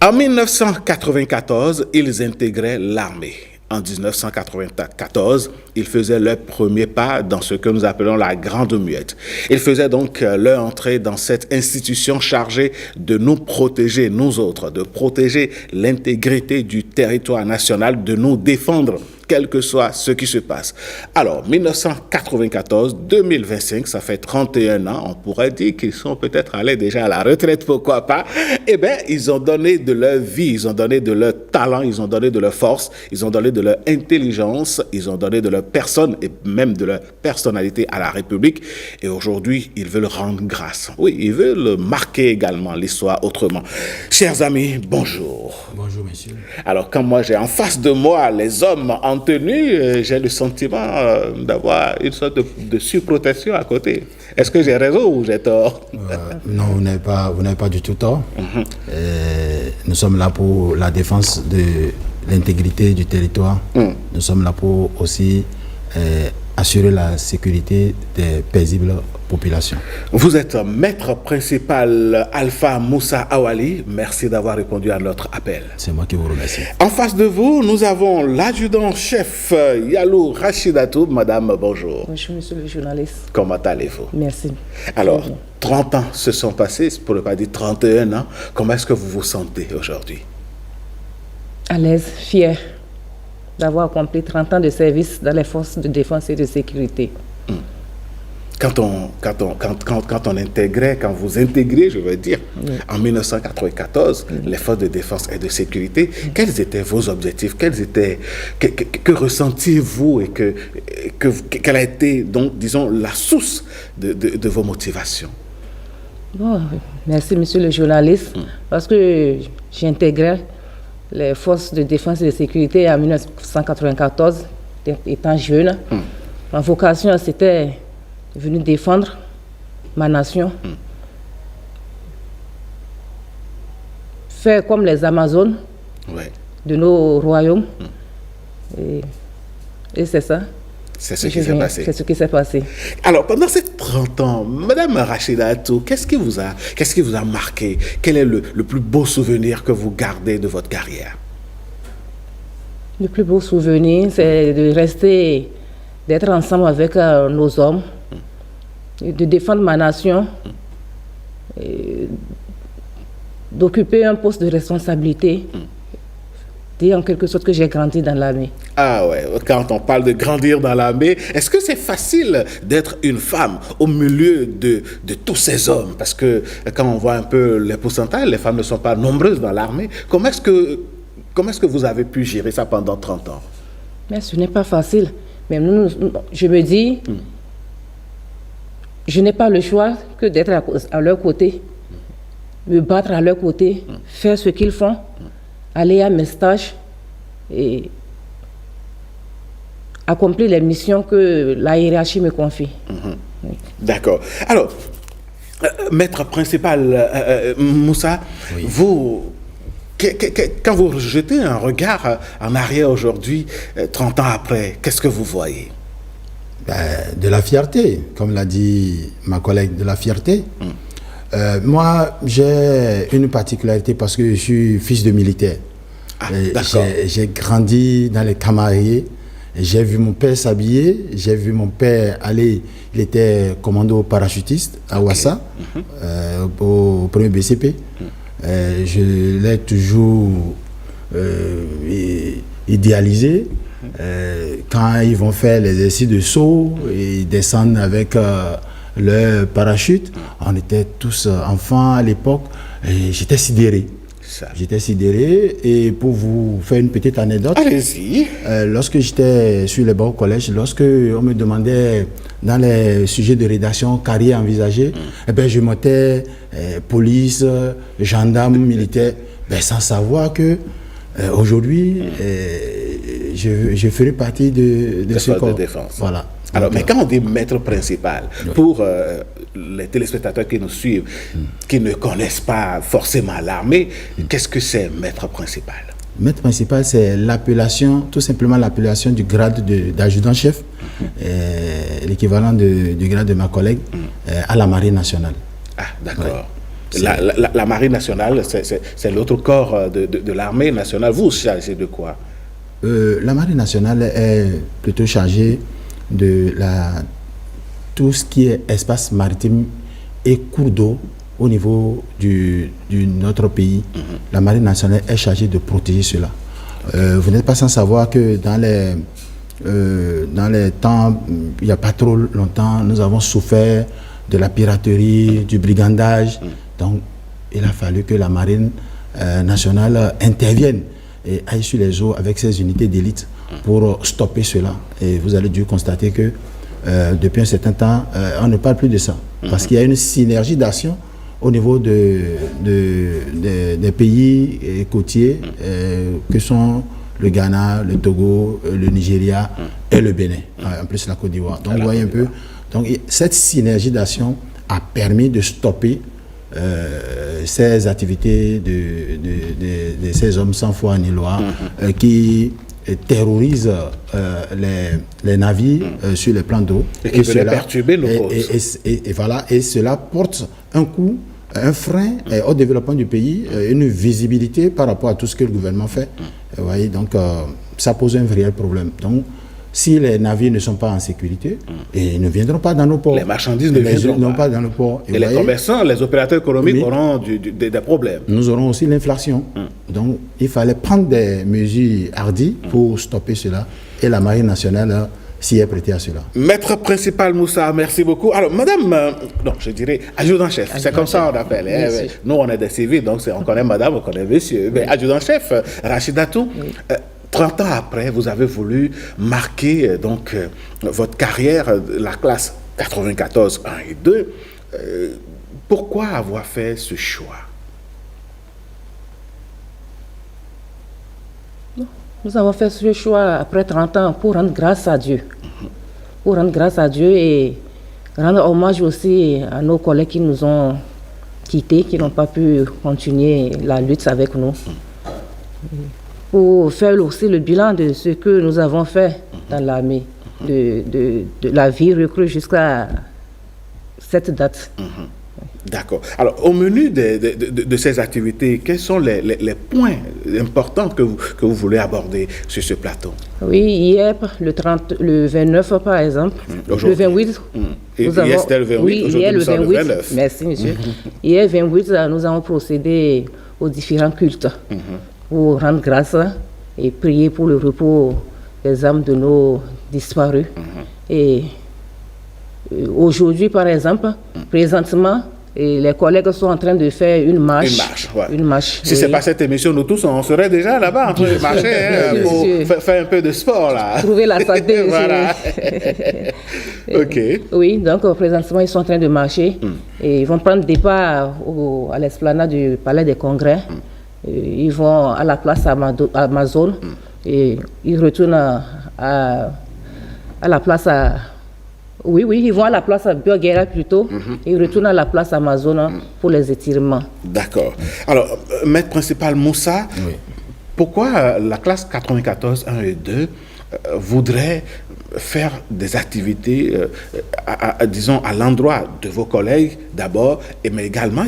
En 1994, ils intégraient l'armée. En 1994, ils faisaient leur premier pas dans ce que nous appelons la Grande Muette. Ils faisaient donc leur entrée dans cette institution chargée de nous protéger, nous autres, de protéger l'intégrité du territoire national, de nous défendre, quel que soit ce qui se passe. Alors, 1994-2025, ça fait 31 ans, on pourrait dire qu'ils sont peut-être allés déjà à la retraite, pourquoi pas. Eh bien, ils ont donné de leur vie, ils ont donné de leur talent, ils ont donné de leur force, ils ont donné de leur intelligence, ils ont donné de leur personne et même de leur personnalité à la République. Et aujourd'hui, ils veulent rendre grâce. Oui, ils veulent marquer également l'histoire autrement. Chers amis, bonjour. Bonjour, monsieur. Alors, quand moi j'ai en face de moi les hommes en tenue, j'ai le sentiment d'avoir une sorte de surprotection à côté. Est-ce que j'ai raison ou j'ai tort? Non, vous n'avez pas du tout tort. Nous sommes là pour la défense de l'intégrité du territoire. Nous sommes là pour aussi assurer la sécurité des paisibles populations. Vous êtes maître principal Alpha Moussa Awali. Merci d'avoir répondu à notre appel. C'est moi qui vous remercie. En face de vous, nous avons l'adjudant-chef Yalou Rachidatou. Madame, bonjour. Bonjour, monsieur le journaliste. Comment allez-vous? Merci. Alors, 30 ans se sont passés, pour ne pas dire 31 ans. Comment est-ce que vous vous sentez aujourd'hui? À l'aise, fier d'avoir accompli 30 ans de service dans les forces de défense et de sécurité. Quand vous intégrez, je veux dire, en 1994, les forces de défense et de sécurité, quels étaient vos objectifs? Que ressentiez-vous et quelle a été, donc, disons, la source de vos motivations? Bon, merci, monsieur le journaliste, parce que j'ai intégré les forces de défense et de sécurité en 1994, étant jeune. Ma vocation, c'était venu défendre ma nation, faire comme les Amazones de nos royaumes. Et c'est ça. C'est ce qui s'est passé. C'est ce qui s'est passé. Alors, pendant ces 30 ans, Madame Rachidatou, qu'est-ce qui vous a marqué? Quel est le plus beau souvenir que vous gardez de votre carrière? Le plus beau souvenir, c'est d'être ensemble avec nos hommes, de défendre ma nation, d'occuper un poste de responsabilité, dire en quelque sorte que j'ai grandi dans l'armée. Ah ouais, quand on parle de grandir dans l'armée, est-ce que c'est facile d'être une femme au milieu de tous ces hommes? Parce que quand on voit un peu les pourcentages, les femmes ne sont pas nombreuses dans l'armée. Comment est-ce que vous avez pu gérer ça pendant 30 ans? Mais ce n'est pas facile. Mais je me dis, je n'ai pas le choix que d'être à leur côté, me battre à leur côté, faire ce qu'ils font, aller à mes stages et accomplir les missions que la hiérarchie me confie. Oui. D'accord. Alors, maître principal Moussa, vous... Quand vous jetez un regard en arrière aujourd'hui, 30 ans après, qu'est-ce que vous voyez? De la fierté, comme l'a dit ma collègue, de la fierté. Moi, j'ai une particularité parce que je suis fils de militaire. J'ai grandi dans les camariers. J'ai vu mon père s'habiller, j'ai vu mon père aller, il était commando parachutiste à Ouassa, au premier BCP. Je l'ai toujours idéalisé. Quand ils vont faire l'exercice de saut, ils descendent avec leur parachute. On était tous enfants à l'époque et j'étais sidéré. J'étais sidéré. Et pour vous faire une petite anecdote, allez-y. Lorsque j'étais sur les bancs au collège, lorsque on me demandait dans les sujets de rédaction carrière envisagée, je montais police, gendarme, militaire, sans savoir que aujourd'hui je ferai partie de ce corps de défense. Voilà. Alors, mais quand on dit maître principal, pour les téléspectateurs qui nous suivent, qui ne connaissent pas forcément l'armée, qu'est-ce que c'est maître principal? Maître principal, c'est l'appellation, tout simplement l'appellation du grade d'adjudant-chef, l'équivalent du grade de ma collègue à la Marine nationale. Ah, d'accord. La Marine nationale, c'est l'autre corps de l'armée nationale. Vous chargez de quoi? La Marine nationale est plutôt chargée de tout ce qui est espace maritime et cours d'eau au niveau de notre pays. La Marine nationale est chargée de protéger cela. Vous n'êtes pas sans savoir que dans les temps, il n'y a pas trop longtemps, nous avons souffert de la piraterie, du brigandage. Donc, il a fallu que la Marine nationale intervienne et aille sur les eaux avec ses unités d'élite pour stopper cela. Et vous allez dû constater que depuis un certain temps, on ne parle plus de ça. Parce qu'il y a une synergie d'action au niveau des pays côtiers que sont le Ghana, le Togo, le Nigeria et le Bénin, en plus la Côte d'Ivoire. Donc, vous voyez un peu. Donc, cette synergie d'action a permis de stopper ces activités de ces hommes sans foi ni loi qui terrorisent les navires sur les plans d'eau. Et qui veulent perturber nos causes. Et voilà, et cela porte un coup, un frein au développement du pays, une visibilité par rapport à tout ce que le gouvernement fait. Vous voyez, donc ça pose un réel problème. Donc, si les navires ne sont pas en sécurité, ils ne viendront pas dans nos ports. Les marchandises ne viendront pas dans nos ports. Et les commerçants, les opérateurs économiques auront des problèmes. Nous aurons aussi l'inflation. Donc, il fallait prendre des mesures hardies pour stopper cela. Et la Marine nationale s'y est prêtée à cela. Maître principal Moussa, merci beaucoup. Alors, madame, non, je dirais adjudant-chef, c'est comme ça on appelle. Nous, on est des civils, donc on connaît madame, on connaît monsieur. Mais adjudant-chef, Rachidatou, 30 ans après, vous avez voulu marquer donc votre carrière, la classe 94 1 et 2. Pourquoi avoir fait ce choix? Nous avons fait ce choix après 30 ans pour rendre grâce à Dieu. Pour rendre grâce à Dieu et rendre hommage aussi à nos collègues qui nous ont quittés, qui n'ont pas pu continuer la lutte avec nous. Pour faire aussi le bilan de ce que nous avons fait dans l'armée, de la vie recrue jusqu'à cette date. D'accord. Alors, au menu de ces activités, quels sont les points importants que vous voulez aborder sur ce plateau? Oui, hier, le 29 par exemple, le 28. Hier c'était le 28, oui, hier le 29. Merci monsieur. Hier 28, nous avons procédé aux différents cultes pour rendre grâce et prier pour le repos des âmes de nos disparus. Et aujourd'hui, par exemple, présentement, et les collègues sont en train de faire une marche. Une marche. Si ce n'est pas cette émission, nous tous, on serait déjà là-bas en train de marcher pour faire un peu de sport. Là. Trouver la santé. Voilà. OK. Oui, donc présentement, ils sont en train de marcher. Et ils vont prendre départ à l'esplanade du Palais des Congrès. Ils vont à la place Amazon. Et ils retournent à la place Oui, ils vont à la place Burguera plutôt, et ils retournent à la place Amazon pour les étirements. D'accord. Alors, maître principal Moussa, pourquoi la classe 94 1 et 2 voudrait faire des activités, disons, à l'endroit de vos collègues d'abord, mais également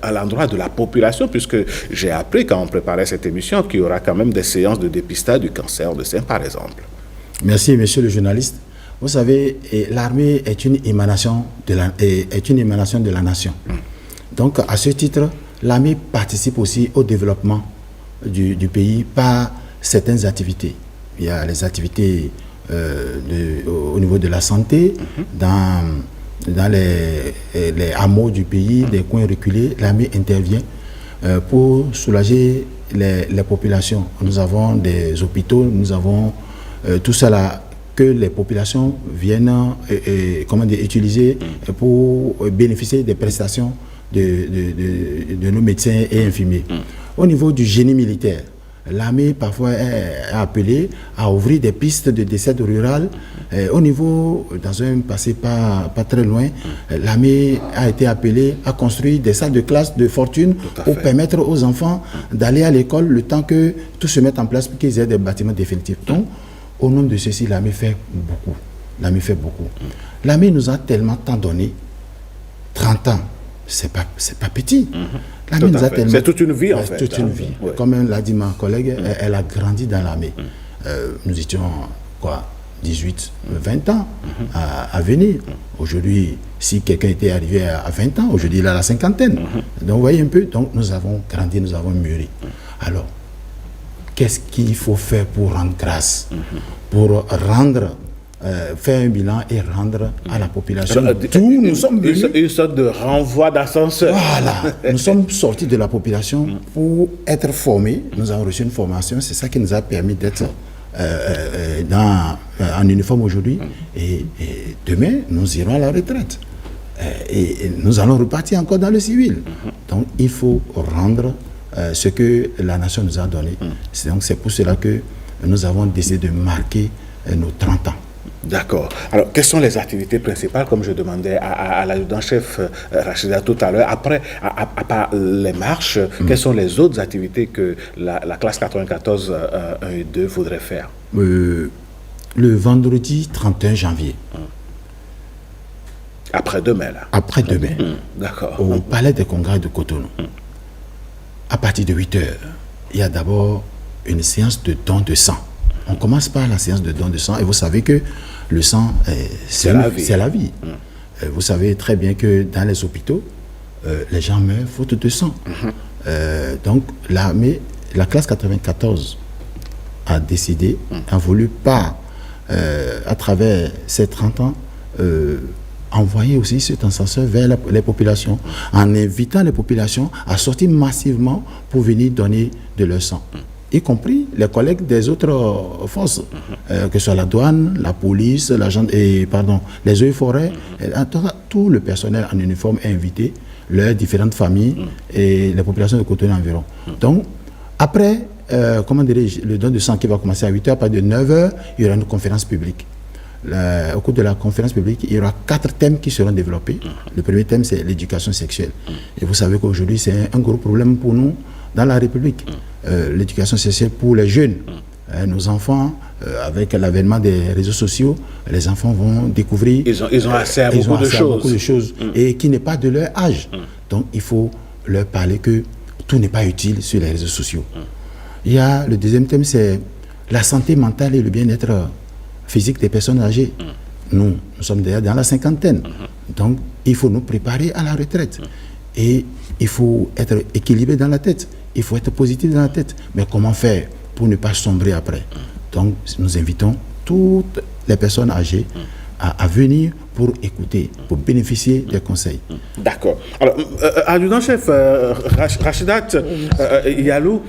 à l'endroit de la population, puisque j'ai appris quand on préparait cette émission qu'il y aura quand même des séances de dépistage du cancer de sein, par exemple. Merci, monsieur le journaliste. Vous savez, l'armée est une émanation de la nation. Donc, à ce titre, l'armée participe aussi au développement du pays par certaines activités. Il y a les activités au niveau de la santé, dans les hameaux du pays, des coins reculés. L'armée intervient pour soulager les populations. Nous avons des hôpitaux, nous avons tout cela que les populations viennent utiliser pour bénéficier des prestations de nos médecins et infirmiers. Au niveau du génie militaire, l'armée parfois est appelée à ouvrir des pistes de desserte rurale. Au niveau, dans un passé pas très loin, l'armée a été appelée à construire des salles de classe de fortune pour permettre aux enfants d'aller à l'école le temps que tout se mette en place pour qu'ils aient des bâtiments définitifs. Donc, au nom de ceci, l'armée fait beaucoup. L'armée fait beaucoup. L'armée nous a tellement tant donné, 30 ans. c'est pas petit. Tout à fait. C'est toute une vie, en fait. Toute une vie. Oui. Comme l'a dit ma collègue, elle a grandi dans l'armée. Nous étions, 18, 20 ans à venir. Aujourd'hui, si quelqu'un était arrivé à 20 ans, aujourd'hui, il a la cinquantaine. Donc, vous voyez un peu, donc, nous avons grandi, nous avons mûri. Alors, qu'est-ce qu'il faut faire pour rendre grâce, pour rendre, faire un bilan et rendre à la population tout? Nous sommes venus, une sorte de renvoi d'ascenseur. Voilà, nous sommes sortis de la population pour être formés. Nous avons reçu une formation, c'est ça qui nous a permis d'être en uniforme aujourd'hui. Et demain, nous irons à la retraite. Et nous allons repartir encore dans le civil. Donc, il faut rendre ce que la nation nous a donné. Donc, c'est pour cela que nous avons décidé de marquer nos 30 ans. D'accord. Alors, quelles sont les activités principales, comme je demandais à l'adjudant-chef Rachida tout à l'heure, après, à part les marches, quelles sont les autres activités que la classe 94 1 et 2 voudrait faire? Le vendredi 31 janvier. Après-demain, là. Après-demain. D'accord. Au Palais des Congrès de Cotonou. À partir de 8 heures, il y a d'abord une séance de don de sang. On commence par la séance de don de sang et vous savez que le sang, c'est la vie. Vous savez très bien que dans les hôpitaux, les gens meurent faute de sang. Donc, la classe 94 a décidé, a voulu à travers ces 30 ans, envoyer aussi cet ascenseur vers les populations, en invitant les populations à sortir massivement pour venir donner de leur sang, y compris les collègues des autres forces, que ce soit la douane, la police, les eaux et forêts, tout le personnel en uniforme est invité, leurs différentes familles et les populations de Cotonou environ. Donc, après, le don de sang qui va commencer à 8h, à partir de 9h, il y aura une conférence publique. Au cours de la conférence publique, il y aura 4 thèmes qui seront développés. Le premier thème, c'est l'éducation sexuelle. Et vous savez qu'aujourd'hui, c'est un gros problème pour nous dans la République. L'éducation sexuelle pour les jeunes. Nos enfants, avec l'avènement des réseaux sociaux, les enfants vont découvrir... Ils ont accès à beaucoup de choses. Et qui n'est pas de leur âge. Donc, il faut leur parler que tout n'est pas utile sur les réseaux sociaux. Il y a le deuxième thème, c'est la santé mentale et le bien-être physique des personnes âgées. Nous sommes déjà dans la cinquantaine. Donc, il faut nous préparer à la retraite. Et il faut être équilibré dans la tête. Il faut être positif dans la tête. Mais comment faire pour ne pas sombrer après? Donc, nous invitons toutes les personnes âgées à venir pour écouter, pour bénéficier des conseils. D'accord. Alors, adjudant-chef Rachidat Yalou,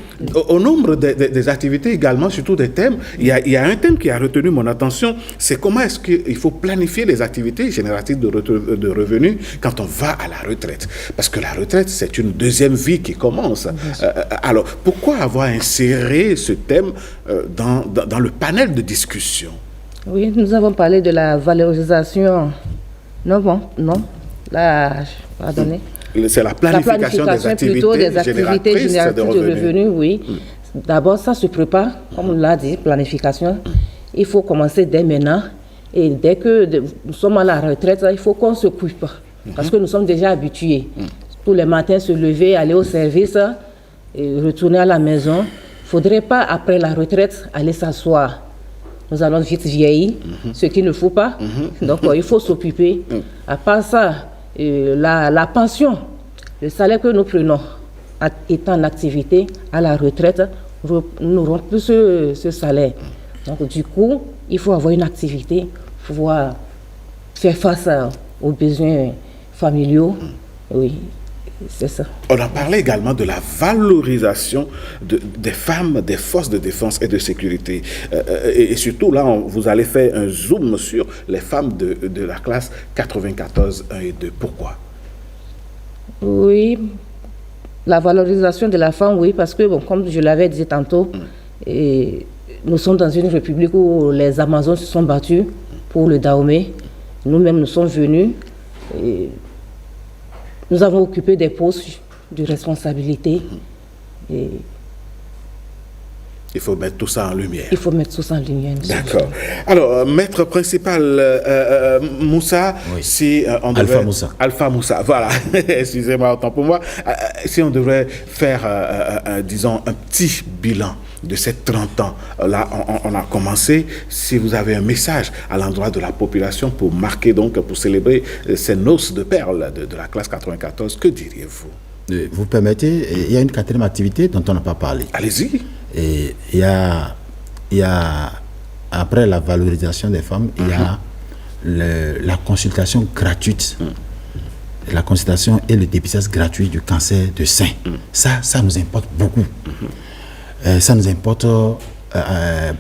au nombre des activités également, surtout des thèmes, il y a un thème qui a retenu mon attention, c'est comment est-ce qu'il faut planifier les activités génératives de revenus quand on va à la retraite. Parce que la retraite, c'est une deuxième vie qui commence. Alors, pourquoi avoir inséré ce thème dans le panel de discussion? Oui, nous avons parlé de la valorisation. Pardonnez. C'est la planification des activités génératrices de revenus. Oui. D'abord, ça se prépare, comme on l'a dit, planification. Il faut commencer dès maintenant. Et dès que nous sommes à la retraite, il faut qu'on s'occupe. Parce que nous sommes déjà habitués. Tous les matins, se lever, aller au service, et retourner à la maison. Il ne faudrait pas, après la retraite, aller s'asseoir. Nous allons vite vieillir, ce qu'il ne faut pas. Donc, il faut s'occuper. À part ça, la pension, le salaire que nous prenons étant en activité à la retraite, nous n'aurons plus ce salaire. Donc, du coup, il faut avoir une activité pour pouvoir faire face aux besoins familiaux. Oui. C'est ça. On a parlé également de la valorisation des femmes des forces de défense et de sécurité. Et surtout, là, vous allez faire un zoom sur les femmes de la classe 94 1 et 2. Pourquoi? Oui, la valorisation de la femme, oui, parce que, bon, comme je l'avais dit tantôt, nous sommes dans une république où les Amazones se sont battus pour le Dahomey. Nous-mêmes, nous sommes venus. Nous avons occupé des postes de responsabilité. Et Il faut mettre tout ça en lumière. Il faut mettre tout ça en lumière. D'accord. Alors, maître principal Moussa, oui. Si on devait... Alpha Moussa. Alpha Moussa, voilà. Excusez-moi, autant pour moi. Si on devrait faire, disons, un petit bilan de ces 30 ans, là, on a commencé. Si vous avez un message à l'endroit de la population pour marquer, donc, pour célébrer ces noces de perles de la classe 94, que diriez-vous? Vous permettez, il y a une 4e activité dont on n'a pas parlé. Allez-y. Et il y a, après la valorisation des femmes, il y a la consultation gratuite, la consultation et le dépistage gratuit du cancer de sein. Ça nous importe beaucoup. Ça nous importe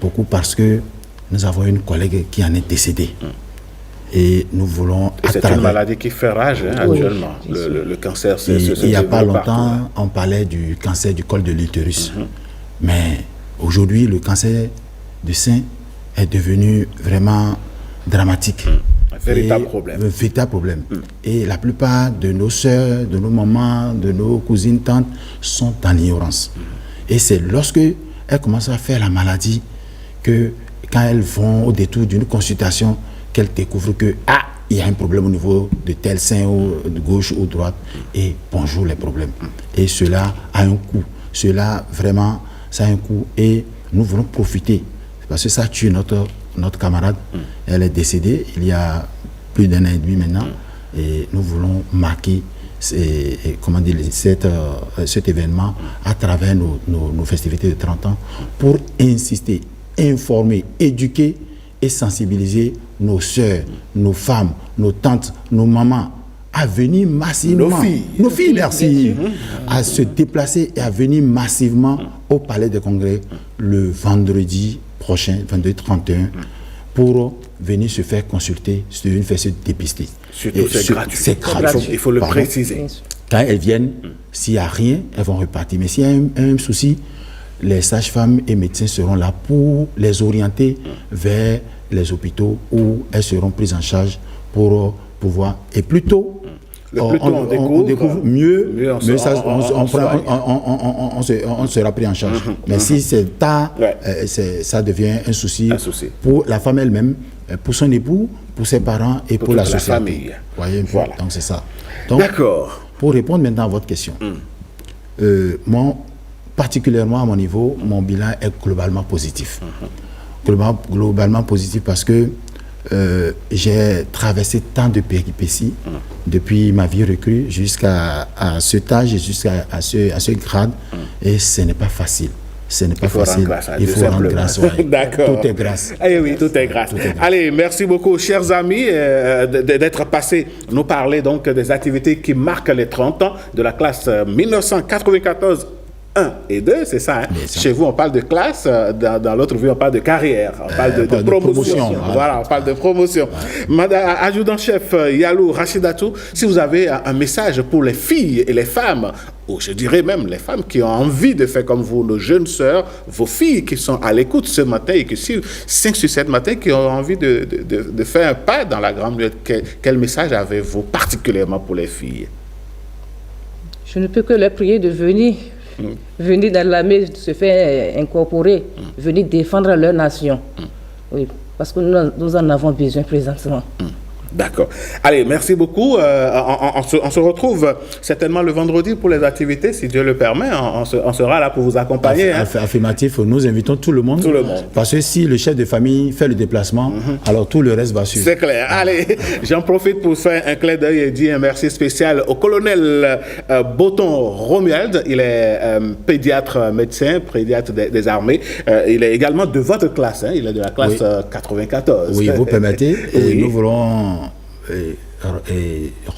beaucoup parce que nous avons une collègue qui en est décédée. Et nous voulons... C'est une maladie qui fait rage actuellement. Le cancer, il n'y a pas longtemps, on parlait du cancer du col de l'utérus. Mais aujourd'hui, le cancer du sein est devenu vraiment dramatique. Un véritable problème. Un véritable problème. Et la plupart de nos sœurs, de nos mamans, de nos cousines, tantes sont dans l'ignorance. Et c'est lorsque elles commencent à faire la maladie que, quand elles vont au détour d'une consultation, qu'elles découvrent que il y a un problème au niveau de tel sein, de gauche ou droite, et bonjour les problèmes. Et cela a un coût. Cela, vraiment, ça a un coût. Et nous voulons profiter. Parce que ça tue notre camarade. Elle est décédée il y a plus d'1 an et demi maintenant. Et nous voulons marquer cet événement à travers nos festivités de 30 ans pour insister, informer, éduquer et sensibiliser nos sœurs, nos femmes, nos tantes, nos mamans à venir massivement, nos filles, merci, à se déplacer et à venir massivement au Palais des Congrès le vendredi prochain, vendredi 31, pour venir se faire consulter, se dépister. Surtout c'est gratuit. C'est gratuit. Il faut le préciser. Quand elles viennent, s'il n'y a rien, elles vont repartir. Mais s'il y a un souci, les sages-femmes et médecins seront là pour les orienter vers les hôpitaux où elles seront prises en charge pour pouvoir... Et plus tôt, on découvre mieux on sera pris en charge. Mais si c'est tard, ça devient un souci pour la femme elle-même, pour son époux, pour ses parents et pour la société. Famille. Voyez, voilà. Donc c'est ça. D'accord. Pour répondre maintenant à votre question, particulièrement à mon niveau, mon bilan est globalement positif. Globalement positif parce que j'ai traversé tant de péripéties depuis ma vie recrue jusqu'à cet âge, jusqu'à ce grade, et ce n'est pas facile. Ce n'est pas facile. Il faut rendre grâce. D'accord. Tout est grâce. Eh oui, tout est grâce. Allez, merci beaucoup, chers amis, d'être passés nous parler donc des activités qui marquent les 30 ans de la classe 1994. 1 et 2, c'est ça, hein? Chez vous, on parle de classe, dans l'autre vue, on parle de carrière, on parle de promotion. Voilà, on parle de promotion. Madame adjudant-chef Yalou Rachidatou, si vous avez un message pour les filles et les femmes, ou je dirais même les femmes qui ont envie de faire comme vous, nos jeunes sœurs, vos filles qui sont à l'écoute ce matin et qui suivent 5 sur 7 matins, qui ont envie de faire un pas dans la grande lutte, quel message avez-vous particulièrement pour les filles? Je ne peux que les prier de venir. Venir dans l'armée, se faire incorporer, venir défendre leur nation. Oui, parce que nous en avons besoin présentement. D'accord. Allez, merci beaucoup. On se retrouve certainement le vendredi pour les activités, si Dieu le permet. On sera là pour vous accompagner. Affirmatif, nous invitons tout le monde. Tout le monde. Parce que si le chef de famille fait le déplacement, alors tout le reste va suivre. C'est clair. Allez, j'en profite pour faire un clin d'œil et dire un merci spécial au colonel Boton Romuald. Il est pédiatre médecin, pédiatre des armées. Il est également de votre classe. Hein. Il est de la classe 94. Oui, vous permettez. Et nous voulons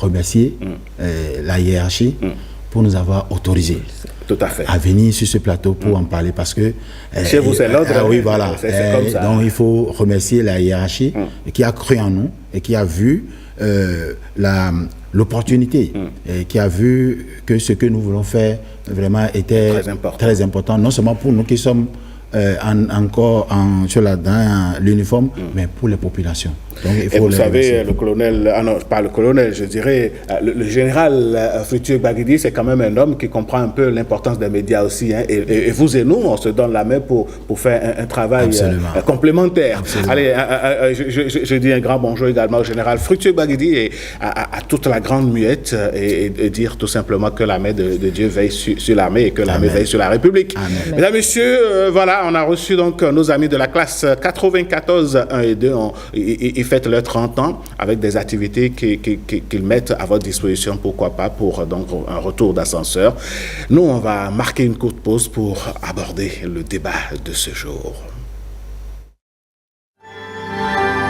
remercier la hiérarchie pour nous avoir autorisé tout à fait à venir sur ce plateau pour en parler parce que chez vous c'est l'ordre. Oui, voilà. C'est comme ça. Donc il faut remercier la hiérarchie qui a cru en nous et qui a vu l'opportunité et qui a vu que ce que nous voulons faire vraiment était très important, non seulement pour nous qui sommes sur l'uniforme, mais pour les populations. Donc, il faut et vous savez, le colonel, pas le colonel, je dirais, le général Fructueux Gbagidi, c'est quand même un homme qui comprend un peu l'importance des médias aussi. Hein, et vous et nous, on se donne la main pour faire un travail complémentaire. Absolument. Allez, je dis un grand bonjour également au général Fructueux Gbagidi et à toute la grande muette et dire tout simplement que la main de Dieu veille sur l'armée et que l'armée veille sur la République. Amen. Mesdames, Messieurs, voilà, on a reçu donc nos amis de la classe 94 1 et 2. Ils fêtent leurs 30 ans avec des activités qu'ils mettent à votre disposition, pourquoi pas, pour donc un retour d'ascenseur. Nous, on va marquer une courte pause pour aborder le débat de ce jour.